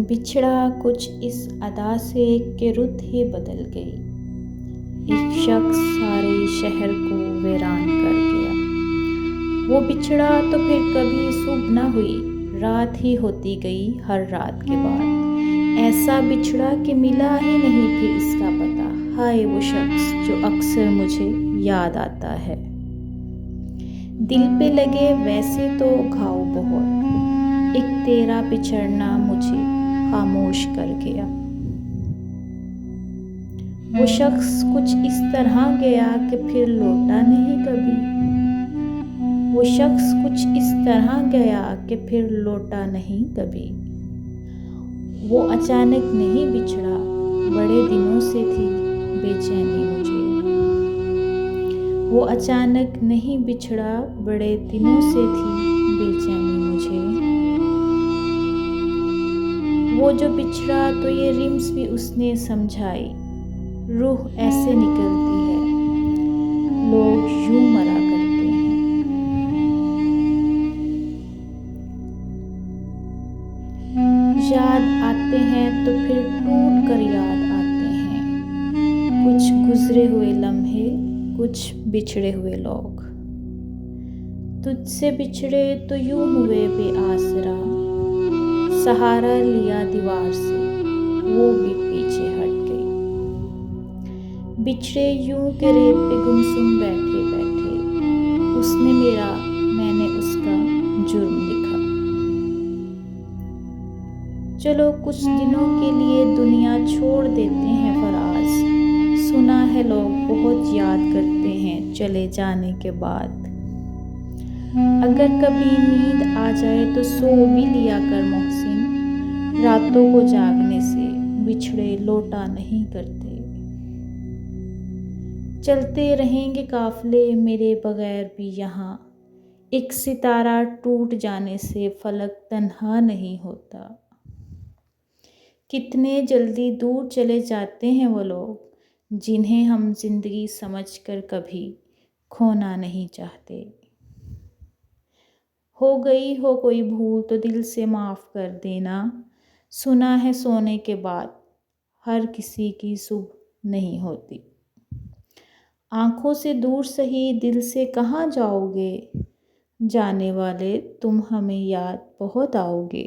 बिछड़ा कुछ इस अदा से कि रुत ही बदल गई। एक शख्स सारे शहर को वीरान कर गया। वो बिछड़ा तो फिर कभी सुबह न हुई, रात ही होती गई हर रात के बाद। ऐसा बिछड़ा कि मिला ही नहीं फिर इसका पता। हाय वो शख्स जो अक्सर मुझे याद आता है। दिल पे लगे वैसे तो घाव बहुत, एक तेरा बिछड़ना मुझे खामोश कर गया। वो शख्स कुछ इस तरह गया कि फिर लौटा नहीं कभी। वो शख्स कुछ इस तरह गया कि फिर लौटा नहीं कभी। वो अचानक नहीं बिछड़ा, बड़े दिनों से थी बेचैनी मुझे। वो अचानक नहीं बिछड़ा, बड़े दिनों से थी बेचैनी मुझे। वो जो बिछड़ा तो ये रिम्स भी उसने समझाई। रूह ऐसे निकलती है, लोग यूं मरा करते हैं। याद आते हैं तो फिर टूट कर याद आते हैं। कुछ गुजरे हुए लम्हे, कुछ बिछड़े हुए लोग। तुझसे बिछड़े तो यूं हुए बेआसरा, सहारा लिया दीवार से, वो भी पीछे हट गई। बिछड़े यूं के रेत पे गुमसुम बैठे बैठे, उसने मेरा, मैंने उसका जुर्म लिखा। चलो कुछ दिनों के लिए दुनिया छोड़ देते हैं फराज। सुना है लोग बहुत याद करते हैं चले जाने के बाद। अगर कभी नींद आ जाए तो सो भी लिया कर मोहसिन, रातों को जागने से बिछड़े लौटा नहीं करते। चलते रहेंगे काफले मेरे बगैर भी यहाँ, एक सितारा टूट जाने से फलक तन्हा नहीं होता। कितने जल्दी दूर चले जाते हैं वो लोग जिन्हें हम जिंदगी समझकर कभी खोना नहीं चाहते। हो गई हो कोई भूल तो दिल से माफ़ कर देना। सुना है सोने के बाद हर किसी की सुबह नहीं होती। आँखों से दूर सही दिल से कहाँ जाओगे, जाने वाले तुम हमें याद बहुत आओगे।